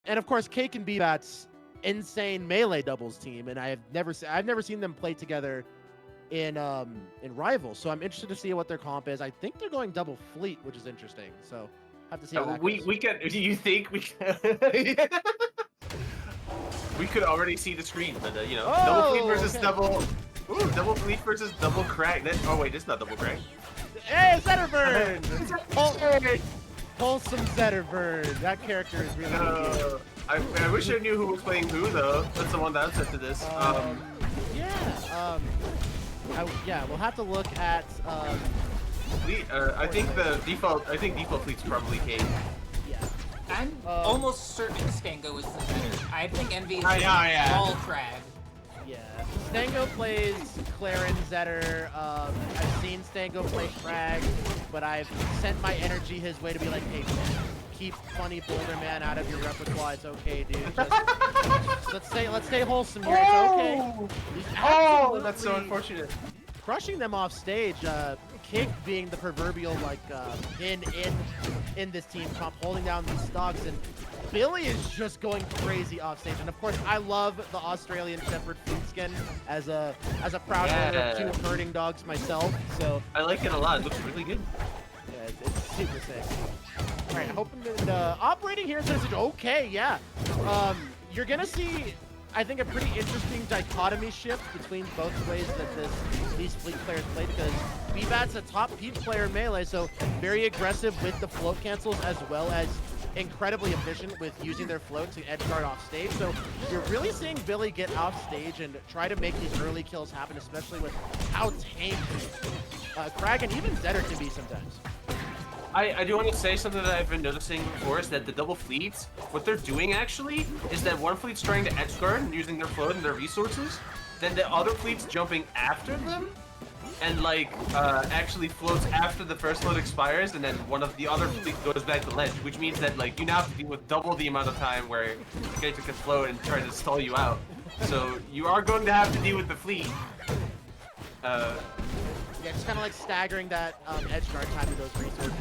And of course, Cake and Bbatts insane melee doubles team, and I've never seen them play together in Rivals. So I'm interested to see what their comp is. I think they're going double fleet, which is interesting. So have to see how that goes. We can. Do you think we can? We could already see the screen, but you know, double fleet versus double. Ooh, double fleet versus double crack. Oh wait, it's not double crack. Hey, Zetterburn! Wholesome Zetterburn. That character is really good. I wish I knew who was playing who though. That's the one that set to this. Yeah, we'll have to look at. I think default fleet's probably Cake. Yeah. I'm almost certain Stang0 is the better. I think Envy is yeah. all Crag. Yeah, Stang0 plays Claren Zetter. I've seen Stang0 play Crag, but I've sent my energy his way to be like, hey, keep funny Boulder Man out of your repertoire. It's okay, dude. Just, let's stay wholesome here. It's okay. Oh, that's so unfortunate. Crushing them off stage. Cake being the proverbial like in this team comp, holding down these stocks, and Billy is just going crazy off stage. And of course, I love the Australian Shepherd fleet skin as a proud owner of 2 herding dogs myself. So I like it a lot. It looks really good. Yeah, it's super sick. All right, hoping that operating here says okay, yeah. You're gonna see, I think, a pretty interesting dichotomy shift between both ways that these fleet players play, because Bbatts a top peep player in melee, so very aggressive with the float cancels as well as incredibly efficient with using their float to edge guard off stage. So you're really seeing Billy get off stage and try to make these early kills happen, especially with how tame Crag and even Zetter can be sometimes. I do want to say something that I've been noticing before, is that the double fleets, what they're doing actually is that one fleet's trying to edge guard and using their float and their resources, then the other fleet's jumping after them and like actually floats after the first float expires, and then one of the other fleet goes back to ledge, which means that like you now have to deal with double the amount of time where you get to float and try to stall you out. So you are going to have to deal with the fleet. Yeah, just kind of like staggering that edge guard time to those resources.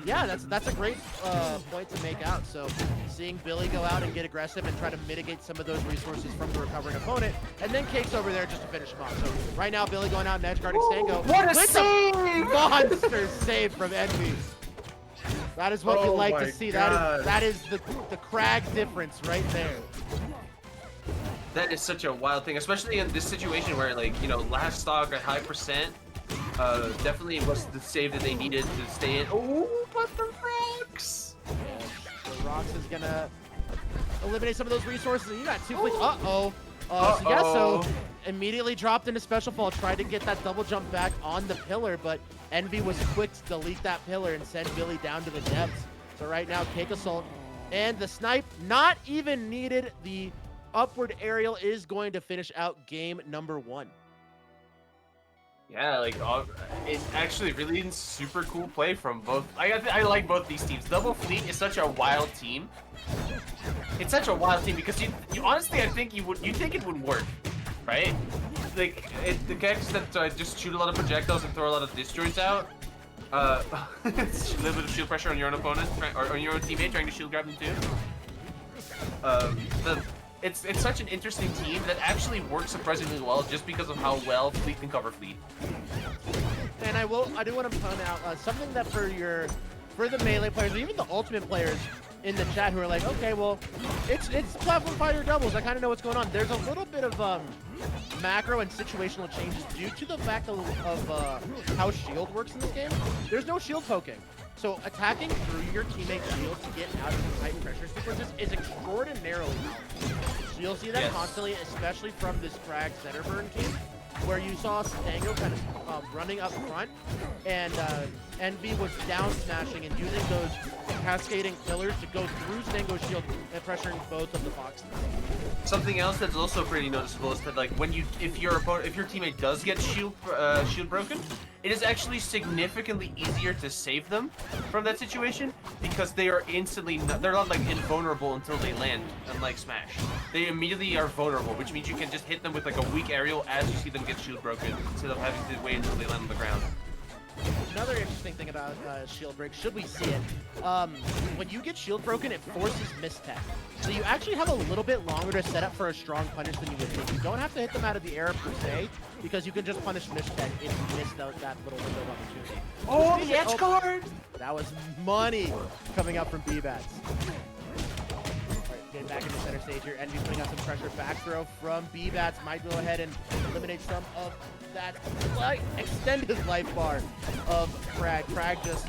Yeah, that's a great point to make out. So seeing Billy go out and get aggressive and try to mitigate some of those resources from the recovering opponent, and then Cake's over there just to finish him off. So right now, Billy going out and edge guarding Stang0. What a save! Monster save from Envy. That is what you like to see. That is the Crag difference right there. That is such a wild thing, especially in this situation where, like, you know, last stock at high percent, definitely was the save that they needed to stay in. Oh, but the rocks! Yeah, the rocks is gonna eliminate some of those resources. And you got 2 fleets. So yeah, so immediately dropped into special fall, tried to get that double jump back on the pillar, but Envy was quick to delete that pillar and send Billy down to the depths. So right now, CakeAssault and the snipe not even needed. The upward aerial is going to finish out game number 1. Yeah, like, it actually really super cool play from both. I like both these teams. Double Fleet is such a wild team. It's such a wild team because you honestly, I think you think it wouldn't work, right? Like, the characters that just shoot a lot of projectiles and throw a lot of disjoints out. It's a little bit of shield pressure on your own opponent, or on your own teammate trying to shield grab them too. It's such an interesting team that actually works surprisingly well just because of how well Fleet can cover Fleet. And I do want to point out something that for the melee players, or even the ultimate players in the chat who are like, okay, well, it's platform fighter doubles. I kind of know what's going on. There's a little bit of macro and situational changes due to the fact of how shield works in this game. There's no shield poking. So attacking through your teammate's shield to get out of the tight pressure sequences is extraordinarily powerful. So you'll see that constantly, especially from this Crag Zetterburn team, where you saw Stang0 kind of running up front, and Envy was down smashing and using those cascading pillars to go through Stang0's shield and pressuring both of the boxes. Something else that's also pretty noticeable is that, like, if your teammate does get shield broken, it is actually significantly easier to save them from that situation because they are they're not like invulnerable until they land, unlike Smash. They immediately are vulnerable, which means you can just hit them with like a weak aerial as you see them get shield broken instead of having to wait until they land on the ground. another interesting thing about shield break, should we see it, when you get shield broken, it forces mistech. So you actually have a little bit longer to set up for a strong punish than you would think. You don't have to hit them out of the air per se, because you can just punish mistech if you missed out that little window of opportunity. Oh, the edge guard! That was money coming up from Bbatts. Getting back into center stage here. Envy putting out some pressure. Back throw from Bbatts. Might go ahead and eliminate some of that extended life bar of Frag. Frag just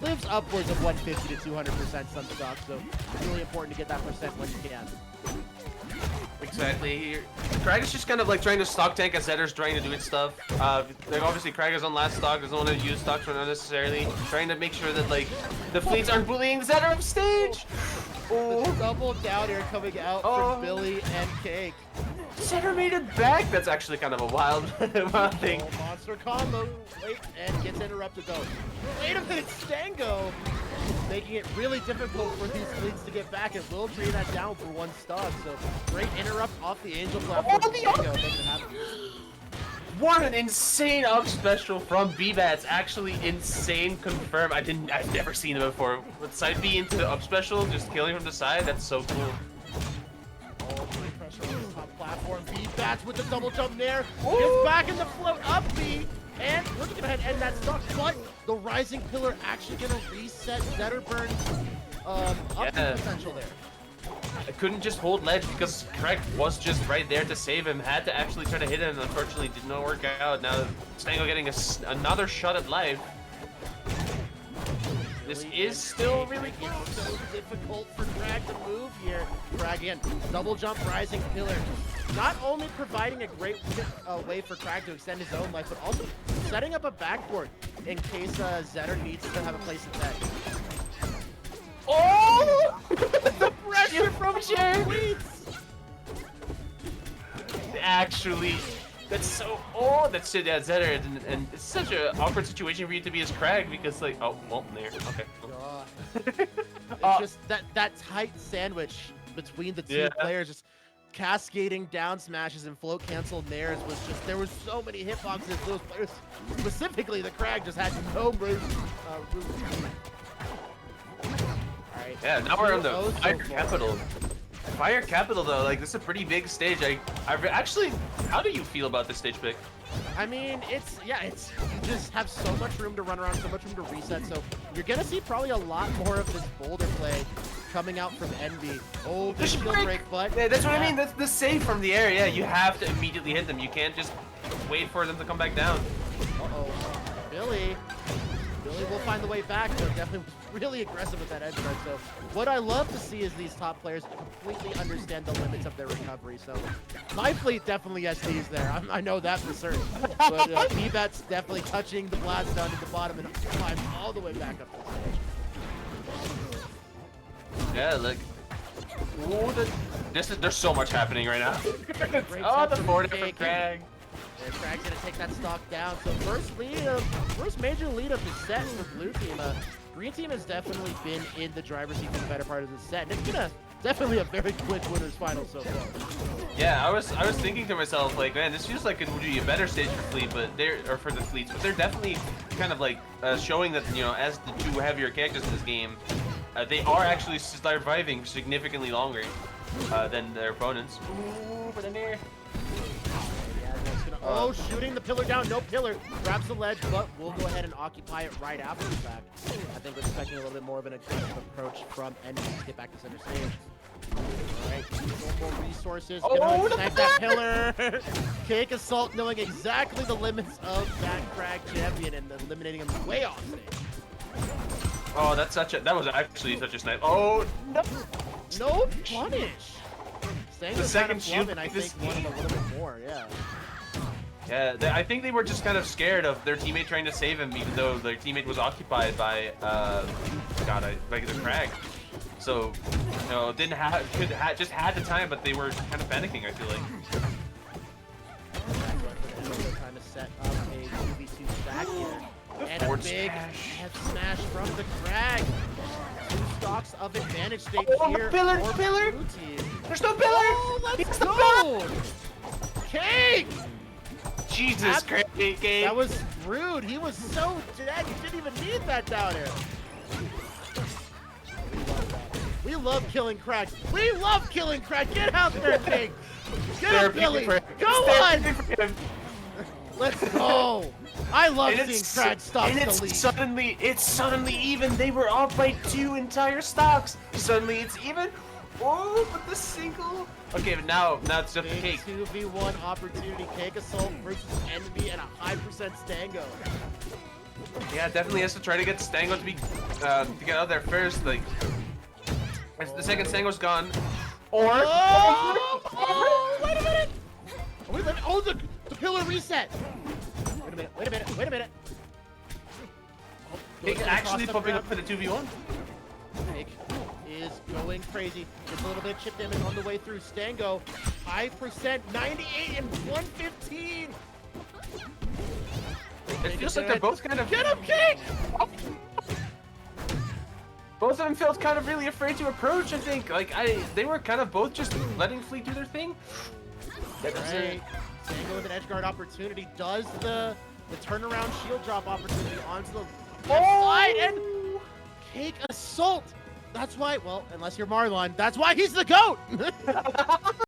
lives upwards of 150 to 200% some stock, so it's really important to get that percent when you can. Exactly. Krag is just kind of like trying to stock tank as Zetter's trying to do its stuff. Like obviously Krag is on last stock, doesn't want to use stocks unnecessarily. Trying to make sure that like the fleets aren't bullying Zetter off stage. Oh, double down here coming out from Billy and Cake. Zetter made it back. That's actually kind of a wild, wild thing. Oh, monster combo. Wait, and gets interrupted though. Wait a minute, Stang0 making it really difficult for these fleets to get back, and will trade that down for one stock. So great interrupt off the Angel platform. Stang0 making it happen. What an insane up special from Bbatts. Actually insane, confirmed. I've never seen it before. With side B into the up special, just killing from the side, that's so cool. Oh, great pressure on the top platform. Bbatts with the double jump there. Gets back in the float up B. And we're gonna head end that stock, but the rising pillar actually gonna reset Zetterburn's up potential there. I couldn't just hold ledge because Krag was just right there to save him. Had to actually try to hit him, and unfortunately did not work out. Now Stang0 getting another shot at life. This is still really close. So difficult for Krag to move here. Krag again, double jump, rising pillar. Not only providing a great way for Krag to extend his own life, but also setting up a backboard in case Zetter needs to have a place to tag. Oh! The pressure from Fleets! Actually, that's so. Oh, that's it. Yeah, Zetter, and it's such an awkward situation for you to be as Krag because, like, oh, well, there. Okay. It's just that tight sandwich between the two players, just cascading down smashes and float cancel nairs was just, there was so many hitboxes. Those players, specifically the Krag, just had no room. Alright. Yeah, now we're on the Fire Capital. Fire Capital, though, like, this is a pretty big stage. I actually, how do you feel about this stage pick? I mean, you just have so much room to run around, so much room to reset, so you're gonna see probably a lot more of this boulder play coming out from Envy. Oh, big shield break, but... Yeah, that's what I mean, that's the save from the air, yeah, you have to immediately hit them. You can't just wait for them to come back down. Uh-oh. Billy will find the way back, but definitely was really aggressive with that edge guard. So what I love to see is these top players completely understand the limits of their recovery. So my fleet definitely SDs there. I know that for certain. But Bbatts definitely touching the blast down at the bottom and climbs all the way back up to the stage. Yeah, like, ooh, there's so much happening right now. Oh, the forward for Krag. And Krag's gonna take that stock down. So first major lead of the set for blue team. Green team has definitely been in the driver's seat for the better part of the set, and it's gonna definitely a very quick winners final so far. Yeah, I was thinking to myself, like, man, this feels like it would be a better stage for fleet, but for the fleets, but they're definitely kind of like showing that, you know, as the two heavier characters in this game, they are actually surviving significantly longer than their opponents. Ooh, for the near. Oh, shooting the pillar down, no pillar. Grabs the ledge, but we'll go ahead and occupy it right after the fact. I think we're expecting a little bit more of an aggressive approach from Envy to get back to center stage. Alright, more resources. Oh, attack that pillar. CakeAssault knowing exactly the limits of that Krag champion and eliminating him way off stage. Oh, that was actually such a snipe. Oh, no. No punish. Stang The second shield, shield, and I think wanted a little bit more, yeah. Yeah, I think they were just kind of scared of their teammate trying to save him, even though their teammate was occupied by, like the Krag. So, you know, just had the time, but they were kind of panicking, I feel like. Trying to set up a 2v2 stack here. And a big head smash from the Krag. 2 stocks of advantage state here. Pillar! Blue team. There's no pillar! Oh, let's go! Cake! Jesus Christ, Cake. That was rude. He was so dead. You didn't even need that down air. We love killing cracks. We love killing cracks. Get out there, Cake. Get up, Billy. Go on. Let's go. I love seeing cracks stop the lead. It's suddenly even. They were off by 2 entire stocks. Suddenly it's even. Oh, but the single. Okay, but now it's just the Cake. 2v1 opportunity. CakeAssault versus Envy and a high percent Stang0. Yeah, definitely has to try to get Stang0 to be to get out there first. Like, as the second Stang0's gone, or oh, wait a minute. Are we living? Oh, the pillar reset. Wait a minute. Oh, Cake actually pumping up for the 2v1. Cake is going crazy. Just a little bit of chip damage on the way through. Stang0, high percent, 98 and 115. It feels like they're both kind of. Get him, Cake! Both of them felt kind of really afraid to approach. I think, they were kind of both just letting Fleet do their thing. Right. Stang0 with an edge guard opportunity does the turnaround shield drop opportunity onto the left side, and CakeAssault. That's why, well, unless you're Marlon, that's why he's the GOAT!